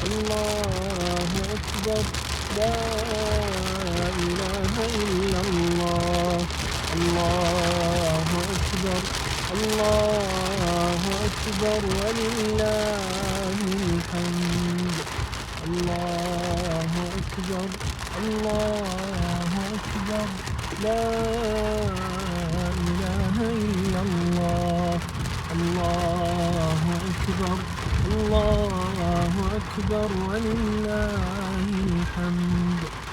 الله أكبر. لا إله إلا الله. الله أكبر. الله أكبر ولله الحمد. الله أكبر. الله أكبر. لا إله إلا الله. الله أكبر. الله أكبر ولله الحمد.